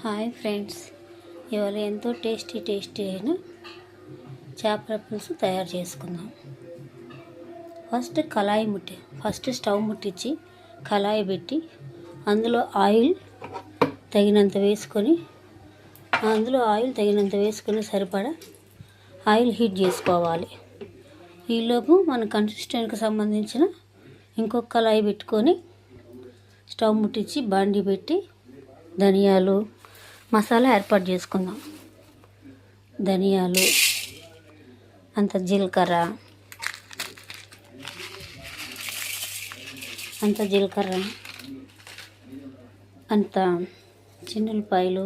Hi friends, ఇవాళ ఎంతో tasty అయిన చేపల పులుసు తయారు చేసుకుందాం. ఫస్ట్ స్టవ్ ముట్టించి కళాయి పెట్టి అందులో ఆయిల్ తగినంత వేసుకొని సరిపడా ఆయిల్ హీట్ చేసుకోవాలి. ఈలోపు మన కన్సిస్టెంట్కి సంబంధించిన ఇంకొక కళాయి పెట్టుకొని స్టవ్ ముట్టించి బాండి పెట్టి ధనియాలు మసాలా ఏర్పాటు చేసుకుందాం. ధనియాలు, అంత జీలకర్ర, అంత చిన్నులపాయలు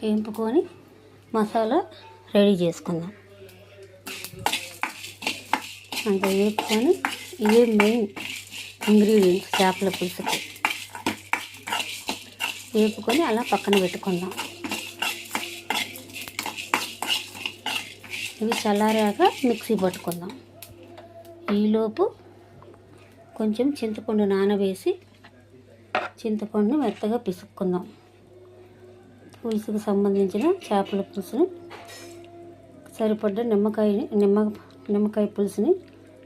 వేపుకొని మసాలా రెడీ చేసుకుందాం. అంత వేపుకొని ఇవే మెయిన్ ఇంగ్రీడియంట్స్ చేపల పులుసుకి. వేపుకొని అలా పక్కన పెట్టుకుందాం. ఇవి చల్లారాక మిక్సీ పట్టుకుందాం. ఈలోపు కొంచెం చింతపండు నానవేసి చింతపండుని మెత్తగా పిసుక్కుందాం. పులుసుకు సంబంధించిన చేపల పులుసుని సరిపడ్డ నిమ్మకాయ పులుసుని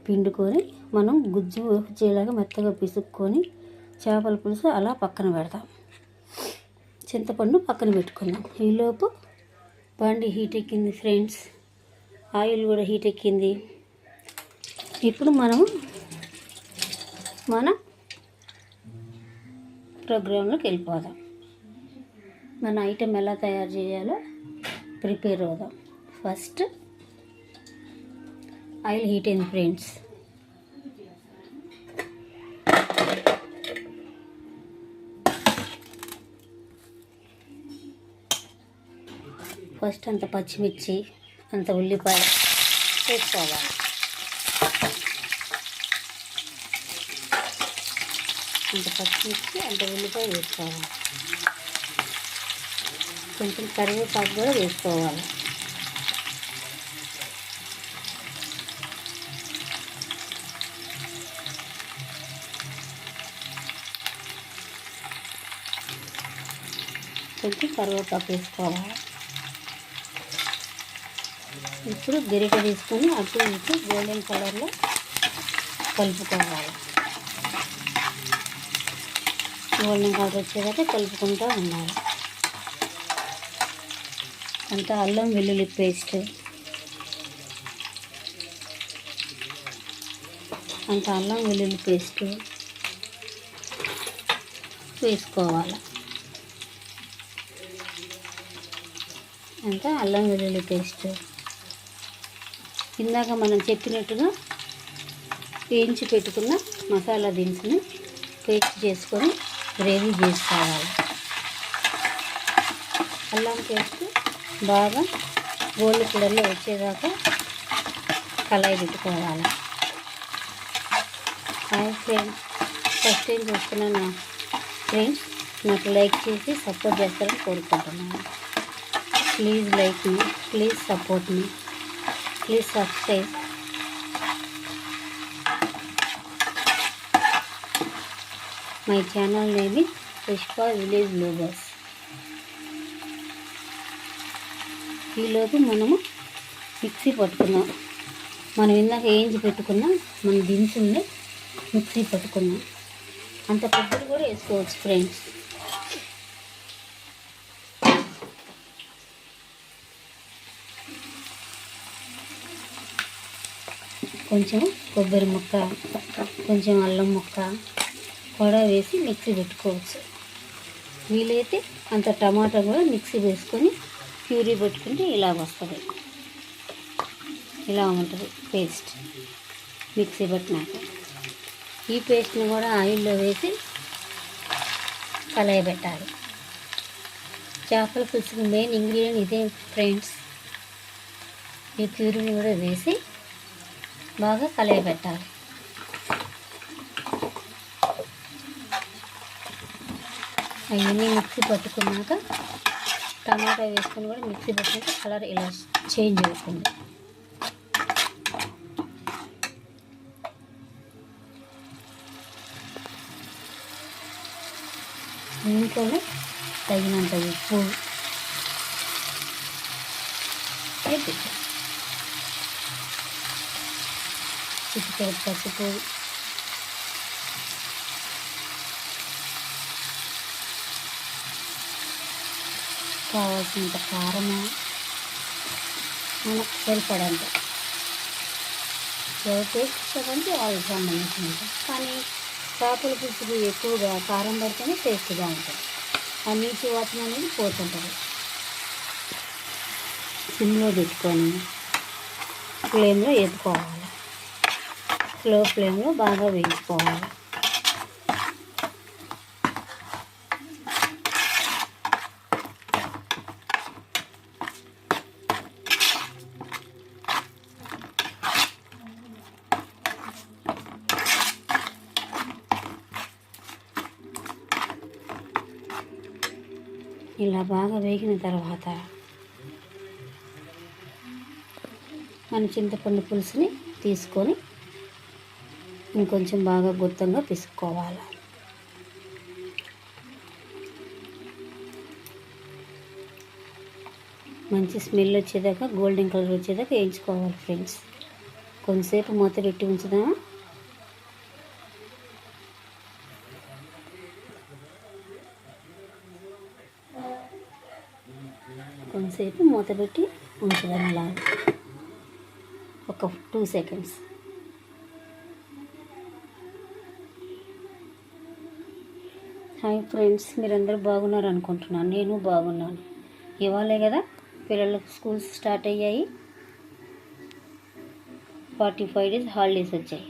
పిండుకొని మనం గుజ్జు వచ్చేలాగా మెత్తగా పిసుక్కొని చేపల పులుసు అలా పక్కన పెడతాం. చింతపండు పక్కన పెట్టుకుందాం. ఈలోపు బండి హీట్ ఎక్కింది ఫ్రెండ్స్, ఆయిల్ కూడా హీట్ ఎక్కింది. ఇప్పుడు మనం మన ప్రోగ్రాంలోకి వెళ్ళిపోదాం. మన ఐటెం ఎలా తయారు చేయాలో ప్రిపేర్ అవుదాం. ఫస్ట్ ఆయిల్ హీట్ అయింది ఫ్రెండ్స్. ఫస్ట్ అంత పచ్చిమిర్చి, అంత ఉల్లిపాయ వేసుకోవాలి. అంత పచ్చిమిర్చి, అంత ఉల్లిపాయ వేసుకోవాలి. కొంచెం కరివేపాకు కూడా వేసుకోవాలి. కొంచెం కరివేపాకు వేసుకోవాలి. ఇప్పుడు గరిట తీసుకొని అటు ఇటు గోల్డెన్ కలర్లో కలుపుకోవాలి. గోల్డెన్ కలర్ వచ్చేదాకా కలుపుకుంటూ ఉండాలి. అంత అల్లం వెల్లుల్లి పేస్ట్, వేసుకోవాలి. అల్లం వెల్లుల్లి పేస్ట్ ఇందాక మనం చెప్పినట్టుగా వేయించి పెట్టుకున్న మసాలా దినుసుని పేస్ట్ చేసుకొని గ్రేవీ చేసుకోవాలి. అల్లం పేస్ట్ బాగా గోల్డ్ కలర్లో వచ్చేదాకా కళాయి పెట్టుకోవాలి. హాయ్ ఫ్రెండ్స్, ఫస్ట్ టైం చూస్తున్నాను ఫ్రెండ్స్, నాకు లైక్ చేసి సపోర్ట్ చేస్తారని కోరుకుంటున్నాను. Please like me, please support me, please subscribe. My channel name is Pushpa village bloggers. ఈలోపు మనము మిక్సీ పట్టుకున్నాం. మనం ఇందాక వేయించి పెట్టుకున్న మన దినుసుల్ని మిక్సీ పట్టుకున్నాం. అంత కొబ్బరి కూడా వేసుకోవచ్చు ఫ్రెండ్స్. కొంచెం కొబ్బరి ముక్క, కొంచెం అల్లం ముక్క కూడా వేసి మిక్సీ పెట్టుకోవచ్చు. వీలైతే అంత టమాటా కూడా మిక్సీ వేసుకొని ప్యూరీ పెట్టుకుంటే ఇలా వస్తుంది. ఇలా ఉంటుంది పేస్ట్ మిక్సీ పట్టినాక. ఈ పేస్ట్ని కూడా ఆయిల్లో వేసి కలయి పెట్టాలి. చేపల పులుసుకి మెయిన్ ఇంగ్రీడియంట్ ఇదే ఫ్రెండ్స్. ఈ ప్యూరీని కూడా వేసి బాగా కలయి పెట్టాలి. అవన్నీ మిక్సీ పట్టుకున్నాక టమాటా వేసుకొని కూడా మిక్సీ పట్టుకుంటే కలర్ ఇలా చేంజ్ అవుతుంది. దీంట్లోనే తగినంత ఉప్పు, చిటికెడు పసుపు, కావాల్సినంత కారము, మనకు సరిపడంత. ఎవరు టేస్ట్ ఇస్తారంటే వాళ్ళకి సంబంధించినంత. కానీ చేపల పులుసుకు ఎక్కువగా కారం పడితేనే టేస్ట్గా ఉంటుంది. ఆ నీటి వాసన అనేది పోతుంటుంది. సిమ్లో పెట్టుకొని ఫ్లేమ్లో ఎత్తుకోవాలి. స్లో ఫ్లేమ్లో బాగా వేయించుకోవాలి. ఇలా బాగా వేగిన తర్వాత మన చింతపండు పులుసుని తీసుకొని ఇంకొంచెం బాగా గుత్తంగా పిసుక్కోవాలి. మంచి స్మెల్ వచ్చేదాకా, గోల్డెన్ కలర్ వచ్చేదాకా వేయించుకోవాలి ఫ్రెండ్స్. కొంతసేపు మూత పెట్టి ఉంచుదామా. కొంతసేపు మూత పెట్టి ఉంచుదాం అలా ఒక 2 seconds. హాయ్ ఫ్రెండ్స్, మీరందరూ బాగున్నారు అనుకుంటున్నాను. నేను బాగున్నాను. ఇవాళే కదా పిల్లలకు స్కూల్స్ స్టార్ట్ అయ్యాయి. 45 days హాలిడేస్ వచ్చాయి.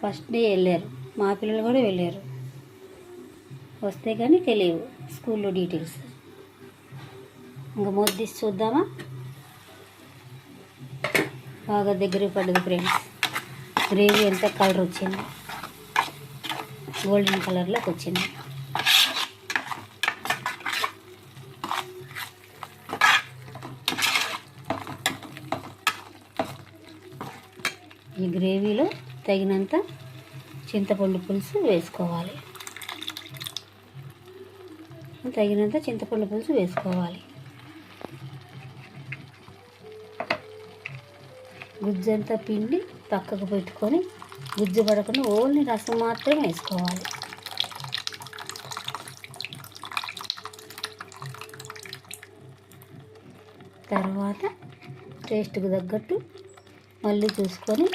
ఫస్ట్ డే వెళ్ళారు, మా పిల్లలు కూడా వెళ్ళారు. వస్తే కానీ తెలియవు స్కూల్లో డీటెయిల్స్. ఇంకా మూత తీసి చూద్దామా. బాగా దగ్గరికి పడ్డది ఫ్రెండ్స్. గ్రేవీ ఎంత కలర్ వచ్చింది, గోల్డెన్ కలర్లోకి వచ్చింది. ఈ గ్రేవీలో తగినంత చింతపండు పులుసు వేసుకోవాలి. గుజ్జంతా పిండి పక్కకు పెట్టుకొని, గుజ్జు పడకుండా ఓన్లీ రసం మాత్రమే వేసుకోవాలి. తర్వాత టేస్ట్కి తగ్గట్టు మళ్ళీ చూసుకొని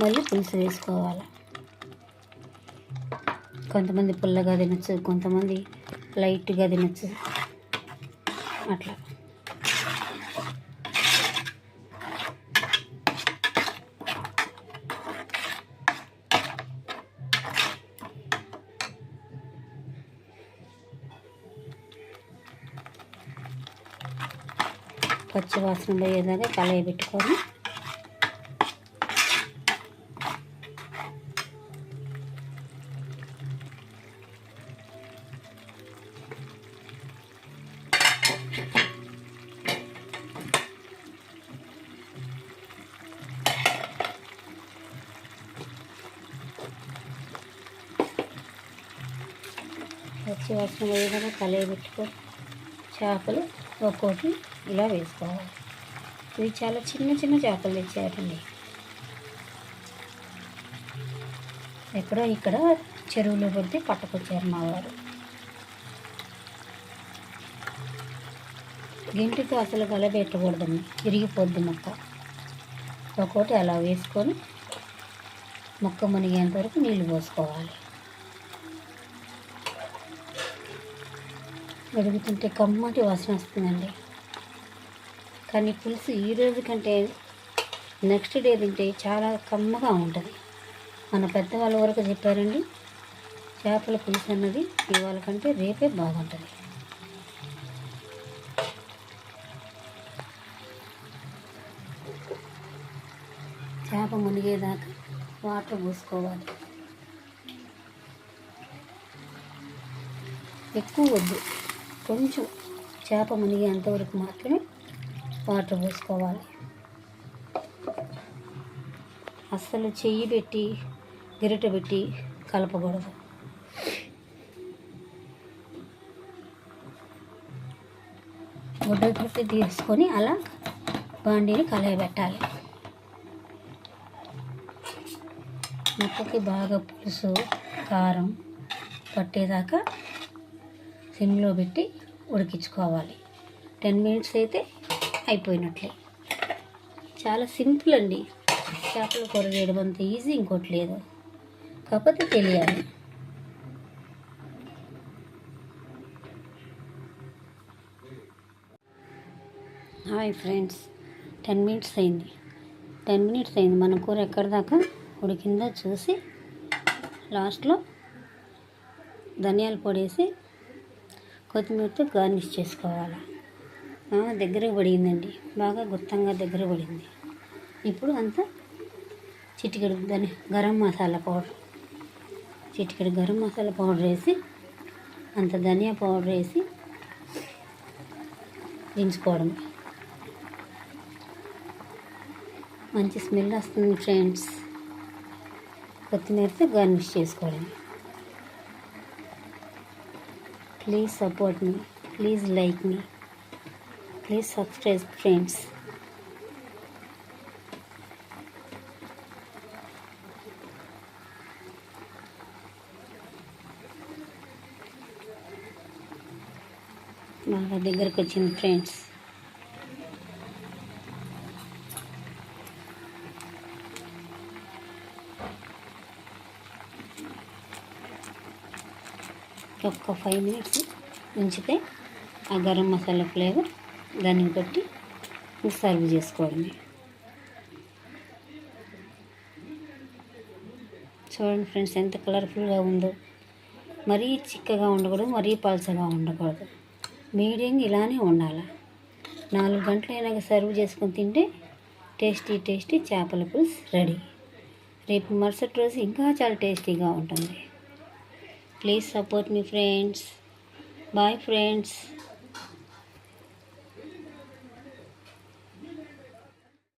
మళ్ళీ పులుసు వేసుకోవాలి. కొంతమంది పుల్లగా తినచ్చు, కొంతమంది లైట్గా తినచ్చు. అట్లా పచ్చి వాసన పోయేదాకా కళాయి పెట్టుకొని చేపలు ఒక్కొక్కటి ఇలా వేసుకోవాలి. ఇవి చాలా చిన్న చిన్న చేపలు తెచ్చారండి. ఎక్కడో ఇక్కడ చెరువులో పడితే పట్టుకొచ్చారు మా వారు. గింటితో అసలు గలబెట్టకూడదండి, విరిగిపోద్ది మొక్క. ఒక్కొక్కటి అలా వేసుకొని మొక్క మునిగేంత వరకు నీళ్ళు పోసుకోవాలి. వెలుగుతుంటే కమ్మటి వాసన వస్తుందండి. కానీ పులుసు ఈ రోజు కంటే నెక్స్ట్ డే తింటే చాలా కమ్మగా ఉంటుంది. మన పెద్దవాళ్ళ వరకు చెప్పారండి, చేపల పులుసు అన్నది ఇవాళ కంటే రేపే బాగుంటుంది. చేప మునిగేదాకా వాటర్ పోసుకోవాలి. ఎక్కువ వద్దు, కొంచెం చేప మునిగేంతవరకు మాత్రమే వాటర్ పోసుకోవాలి. అస్సలు చెయ్యి పెట్టి గరిటె పెట్టి కలపకూడదు. గుడ్డతోటి తీసుకొని అలా బాండీని కలయబెట్టాలి. ముక్కకి బాగా పులుసు కారం పట్టేదాకా సిమ్లో పెట్టి ఉడికించుకోవాలి. 10 మినిట్స్ అయితే అయిపోయినట్లే. చాలా సింపుల్ అండి. చేపల కూర చేయడం అంత ఈజీ ఇంకోటి లేదు, కాకపోతే తెలియాలి. హాయ్ ఫ్రెండ్స్, 10 మినిట్స్ అయింది. మన కూర ఎక్కడి దాకా ఉడికిందో చూసి లాస్ట్లో ధనియాల పొడి వేసి కొత్తిమీరతో గార్నిష్ చేసుకోవాలి. దగ్గరకు పడిందండి, బాగా గుత్తంగా దగ్గర పడింది. ఇప్పుడు అంతా చిటికెడు గరం మసాలా పౌడర్ వేసి అంత ధనియా పౌడర్ వేసి దించుకోవడం. మంచి స్మెల్ వస్తుంది ఫ్రెండ్స్. కొత్తిమీరతో గార్నిష్ చేసుకోవడం. Please support me, please like me, please subscribe friends. బాగా దగ్గరకు వచ్చింది ఫ్రెండ్స్. ఒక్క 5 మినిట్స్ ఉంచితే ఆ గరం మసాలా ఫ్లేవర్ దాన్ని బట్టి సర్వ్ చేసుకోవడమే. చూడండి ఫ్రెండ్స్, ఎంత కలర్ఫుల్గా ఉందో. మరీ చిక్కగా ఉండకూడదు, మరీ పల్చగా ఉండకూడదు, మీడియం ఇలానే ఉండాలి. 4 గంటలైనాక సర్వ్ చేసుకొని తింటే టేస్టీ చేపల పులుసు రెడీ. రేపు మరుసటి రోజు ఇంకా చాలా టేస్టీగా ఉంటుంది. ప్లీజ్ సపోర్ట్ మీ ఫ్రెండ్స్. Bye friends.